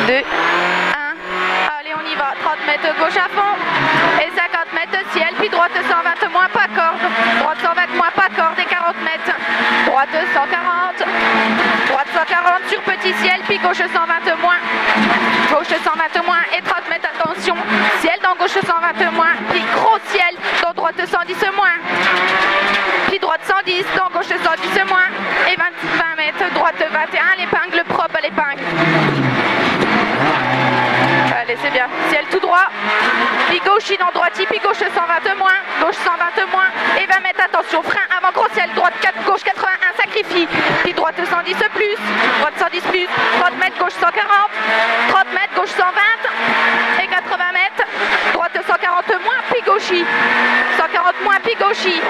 2, 1. Allez, on y va. 30 mètres gauche à fond. Et 50 mètres ciel. Puis droite 120 moins, pas corde. Droite 120 moins, pas corde. Et 40 mètres. Droite 140. Droite 140 sur petit ciel. Puis gauche 120 moins. Gauche 120 moins. Et 30 mètres, attention. Ciel dans gauche 120 moins. Puis gros ciel dans droite 110 moins. Puis droite 110, dans gauche 110 moins. Et 20 mètres, droite 21, l'épingle propre à l'épingle. Allez, c'est bien. Ciel tout droit. Puis gauche dans droite, puis gauche 120 moins. Gauche 120 moins. Et 20 mètres, attention. Frein avant gros ciel. Droite 4, gauche 81, sacrifie. Puis droite 110 plus. Droite 110 plus. 30 mètres, gauche 140. 30 mètres, gauche 120. Et 80 mètres. Droite 140 moins, puis gauchis. 140 moins, puis gauchis.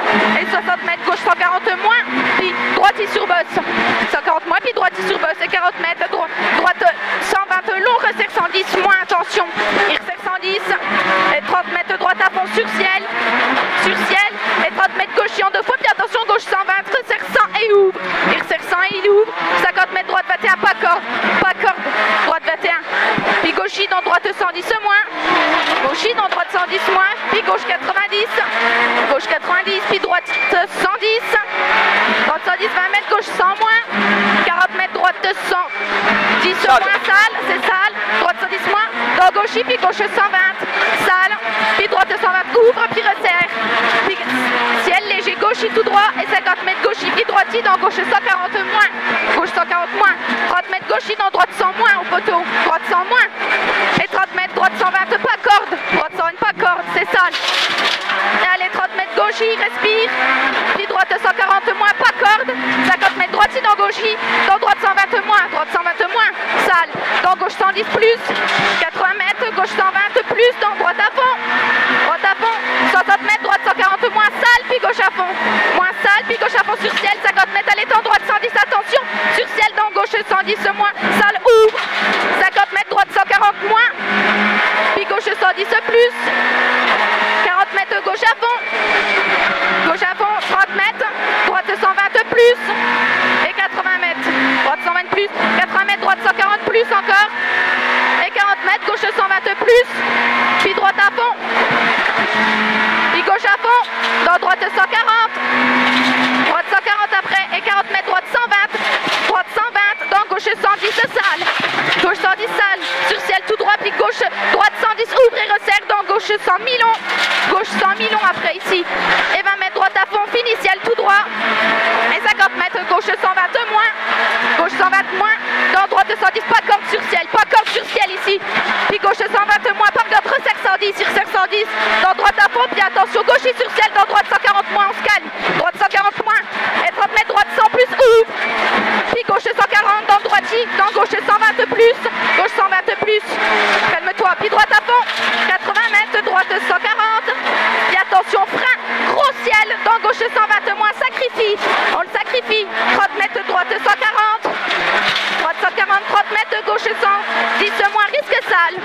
Et 60 mètres, gauche 140 moins. Puis droite sur bosse. 140 moins, puis droite sur bosse. Et 40 mètres, droite 120 long, resserre 110 moins. Attention, il resserre 110. Et 30 mètres, droite à fond sur ciel. Sur ciel. Et 30 mètres, gauche en deux fois. Puis attention, gauche 120, resserre 100 et ouvre. Il resserre 100 et il ouvre. 50 mètres, droite 21, pas corde. Pas corde. Droite 21. Puis gauchis dans droite 110 moins. Gauchis dans droite 110 moins. Puis gauche 90. Gauche 90. Puis droite 110. Droite 110, 20 mètres, gauche 100 moins. 40 mètres, droite 110 moins, sale. C'est sale. Droite 110 moins. Dans gauchis, puis gauche 120. Sale. Puis droite 120. Ouvre, puis resserre. Puis ciel léger, gauchis tout droit. Et 50 mètres, gauchis, puis droiti dans gauche 140 moins. Gauche 140 moins. 30 mètres, gauchis dans droite 100 moins au poteau. Droite 100 moins. Et 30 mètres, droite 120, pas corde. Droite 120, pas corde, c'est sale. Et allez, 30 mètres, gauchis, respire. Puis droite 140 moins, pas corde. 50 mètres, droite dans gauchis. Dans droite 120 moins. Droite 120 moins, sale. Dans gauche 110 plus. 80 mètres, gauche 120 plus. Dans droite à fond. Droite à fond. 60 mètres, droite 140 moins, sale. Puis gauche à fond. Moins sale, puis gauche à fond sur ciel. 50 mètres, allez, dans droite 110, attention. Sur ciel, dans gauche 110 moins. Sale, ouvre. 50 mètres, droite 140 moins. Puis gauche 110 plus. 40 mètres, gauche à fond. Gauche à fond, 30 mètres. Droite 120 plus. Et 80 mètres. Droite 120 plus. 80 mètres, droite 140 plus encore. Et 40 mètres, gauche 120 plus. Puis droite à fond. Puis gauche à fond. Dans droite 140. Droite 140 après. Et 40 mètres, droite 120. Droite 120. Dans gauche 110 sale. Gauche 110 sale. Sur ciel tout droit. Puis gauche, droite 110. Ouvre et resserre. Dans gauche 100 millions. Gauche 100 millions après ici. Et 20 mètres, droite à fond. Fini ciel tout droit. Et 50 mètres, gauche 120 moins. Gauche 120 moins. Dans droite 110. Pas corde sur ciel. Pas corde sur ciel ici. Puis gauche 120 moins. Pas corde. Resserre 110. Sur resserre 110. Dans droite à fond. Puis attention. Gauche sur ciel. Dans droite 140 moins. On se calme. Droite 140 moins. Et 30 mètres, droite 100 plus. Ouvre. Puis gauche 140. Dans droite. Dans gauche 120 plus. Gauche 120 plus. Calme-toi. Puis droite à fond. 80 mètres. Droite 140. Et attention. Frein. Gros ciel. Dans gauche 120 moins. Sacrifie. On le sacrifie. 30 mètres. Droite 140. Droite 140. 30 mètres. Gauche 110 moins. Risque sale.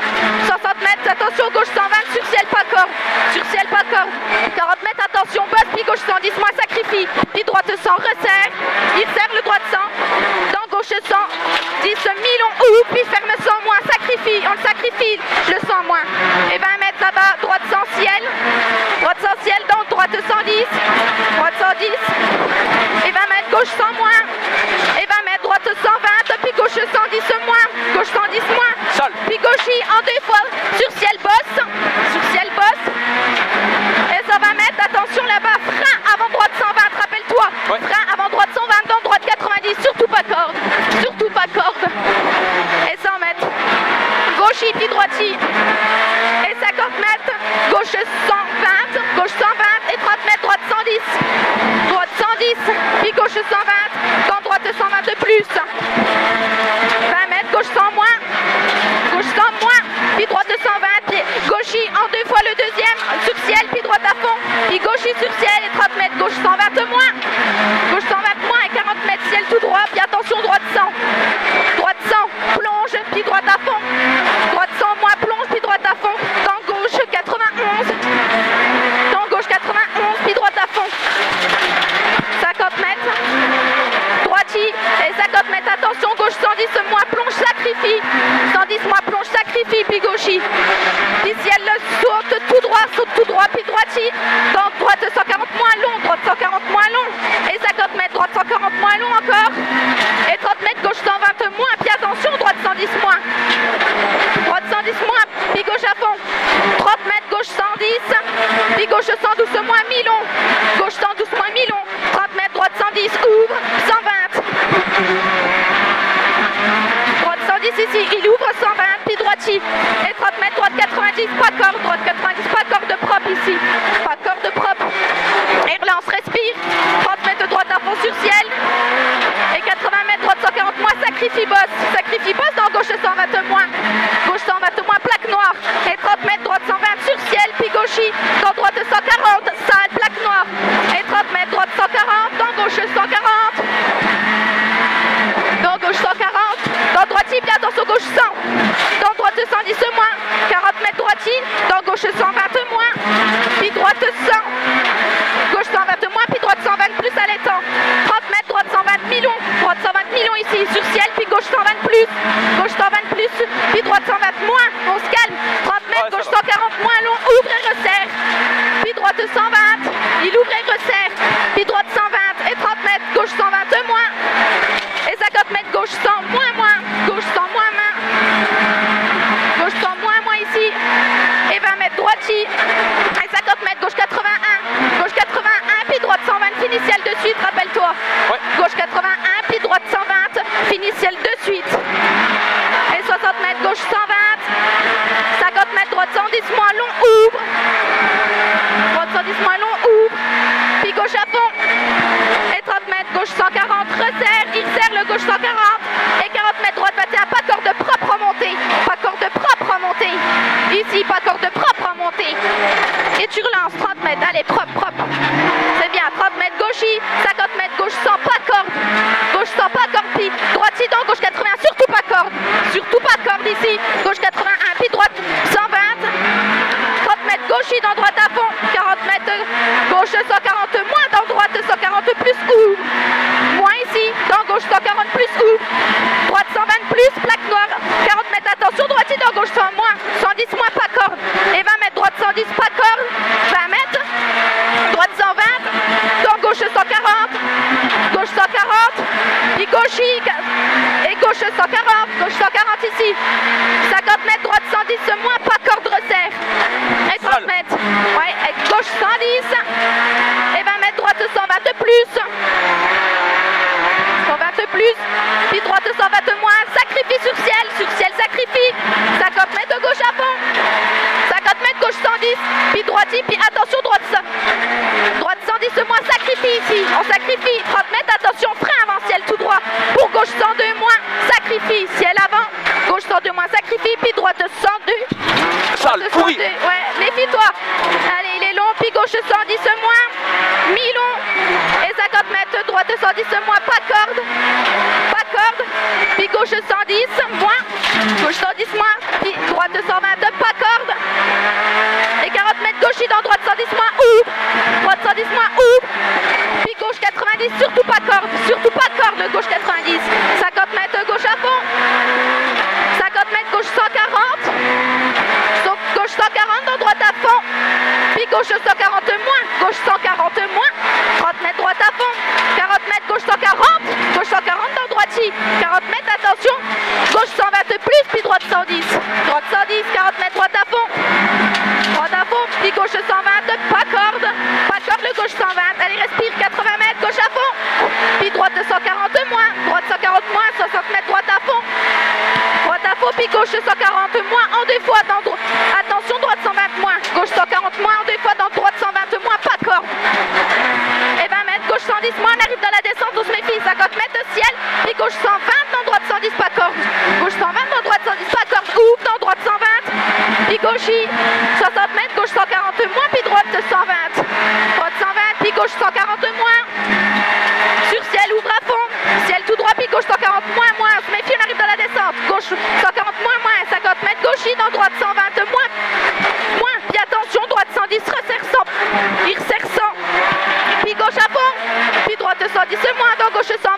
60 mètres. Attention. Gauche 120. Sur ciel. Pas corde. Sur ciel. Pas corde. 40 mètres. Attention. Bosse. Puis gauche 110 moins. Sacrifie. Puis droite 100. Resserre. Il serre le droite 100. Dans gauche 100. 10 millions. Ouvre. Puis ferme 100 moins. Sacrifie. On le sacrifie. Le 100 moins. Et 20 mètres là-bas. Droite 100 ciel. Droite 100 ciel. Donc droite 110. Droite 110. Et 20 mètres. Gauche 100 moins. Et 20 mètres. Droite 120. Puis gauche 110 moins. Gauche 110 moins. Sol. Puis gauchis en deux fois. Sur ciel bosse. Sur ciel bosse. Et 120 mètres. Attention là-bas. Frein avant droite 120. Rappelle-toi. Ouais. Frein avant droite 120. Dans droite 90. Surtout pas corde. Surtout pas corde. Et 100 mètres. Gauchis puis droiti. Et 50 mètres. Gauche 120. Gauche 120. Et 30 mètres. Droite 110. Droite 110. Puis gauche 120. Dans droite 120 plus. 20 mètres. Gauche 100 moins. Gauche 100 moins. Puis droite 120. Puis gauchis en deux fois le deuxième. Sur ciel. Puis droite à fond. Puis gauchis sur ciel. Et 30 mètres. Gauche 120 moins. Gauche 120 moins. Et 40 mètres. Ciel tout droit. Puis attention. Droite 100. Droite 100. Plonge. Puis droite à fond. Droite 100 moins. Plonge. Puis droite à fond. Dans gauche 91. Dans gauche 91. Puis droite à fond. 50 mètres. Droiti. Et 50 mètres. 140. Dans gauche 140. Dans droitier, puis attention gauche 100. Dans droite 110 moins. 40 mètres droitier. Dans gauche 120 moins. Puis droite 100. Gauche 120 moins, puis droite 120 plus à l'étang. 30 mètres, droite 120 millions. Droite 120 millions ici sur ciel, puis gauche 120 plus. Gauche 120 plus, puis droite 120 moins. On se calme. 30 mètres, gauche 140 moins long. Ouvre et resserre. Puis droite 120. Il ouvre et resserre. Puis droite 120. Et 30 mètres, gauche 120 moins. Et 50 mètres, gauche 100 moins moins. Gauche 100 moins main. Gauche 100 moins moins ici. Et 20 mètres droitier. Et 50 mètres, gauche 81. Gauche 81, puis droite 120, finicielle de suite, rappelle-toi. Ouais. Gauche 81, puis droite 120, finicielle de suite. Et 60 mètres, gauche 120. 50 mètres, droite 110 moins long, ouvre. Droite 110 moins long, ouvre. Puis gauche à fond. Et 30 mètres, gauche 140, resserre. Il serre le gauche 140. Et 40 mètres, droite 21, pas corde propre remontée. Pas corde propre remontée. Ici, pas corde propre remontée. Et tu relances 30 mètres, allez, propre, propre. C'est bien, 30 mètres gauchis, 50 mètres gauche 100, pas corde. Gauche 100, pas corde, puis droite 6 dans gauche 80, surtout pas corde. Surtout pas corde ici. Gauche 81, puis droite 120. 30 mètres gauchis dans droite à fond. 40 mètres gauche 140 moins, dans droite 140 plus, ouvre. Moins ici, dans gauche 140 plus, ouvre. Droite 120 plus, plaque noire. 40 mètres, attention, droite dans gauche 100 moins. 110 moins, pas corde. Et 20 mètres, droite 110, pas corde. 20 mètres, droite 120. Dans gauche 140. Gauche 140. Puis gauchis. Et gauche 140. Gauche 140 ici. 50 mètres, droite 110 moins, pas corde, resserre. Et 30 mètres. Ouais, et gauche 110. Et 20 mètres, droite 120 plus. 120 plus. Puis droite 120 moins. Sacrifie sur ciel sacrifie. 50 mètres de gauche à fond. 50 mètres, gauche 110. Puis droitier, puis attention, droite 100. Droite 110 moins, sacrifie ici. On sacrifie. 30 mètres, attention, frein avant ciel tout droit. Pour gauche 102 moins, sacrifie. Ciel avant. Gauche 102 moins, sacrifie. Puis droite 102. Sale, pourri. Ouais, méfie-toi. Allez, il est long. Puis gauche 110 moins. Mi-long. Et 50 mètres, droite 110 moins, pas corde. Pas corde. Puis gauche 110 moins. Gauche 110 moins. Puis droite 120, pas corde. Et 40 mètres gauche dans droite 110 moins, ouvre. Droite 110 moins, ouvre. Puis gauche 90, surtout pas corde. Surtout pas corde, gauche 90. 50 mètres gauche à fond. 50 mètres gauche 140. Donc gauche 140 dans droite à fond. Puis gauche 140 moins. Gauche 140 moins. 30 mètres droite à fond. 40 mètres gauche 140. Gauche 140 dans droitier. 40 mètres, attention. Gauche 120 plus, puis droite 110. Droite 110, 40 mètres droite à fond. Droite à fond, puis gauche 120, pas corde. Pas corde, le gauche 120. Allez, respire, 80 mètres, gauche à fond. Puis droite 140 moins. Droite 140 moins, 60 mètres droite à fond. Droite à fond, puis gauche 140 moins, en deux fois dans droite. Attention, droite 120 moins. Gauche 140 moins, en deux fois dans droite 120 moins, pas corde. Et 20 mètres, gauche 110 moins, on arrive dans la descente, on se méfie. 50 mètres de ciel, puis gauche 120 dans droite 110, pas corde. Gauche 120 dans droite 110, pas corde. Ouvre dans droite 120. Puis gauchis, 60 mètres, gauche 140 moins, puis droite 120. Droite 120, puis gauche 140 moins. Sur ciel, ouvre à fond. Ciel tout droit, puis gauche 140 moins, moins. On se méfie, on arrive dans la descente. Gauche 140 moins, moins. 50 mètres, gauchis dans droite 120 moins. Moins, puis attention, droite 110, resserre 100. Il resserre 100. Puis gauche à fond. Puis droite 110 moins, dans gauche 100.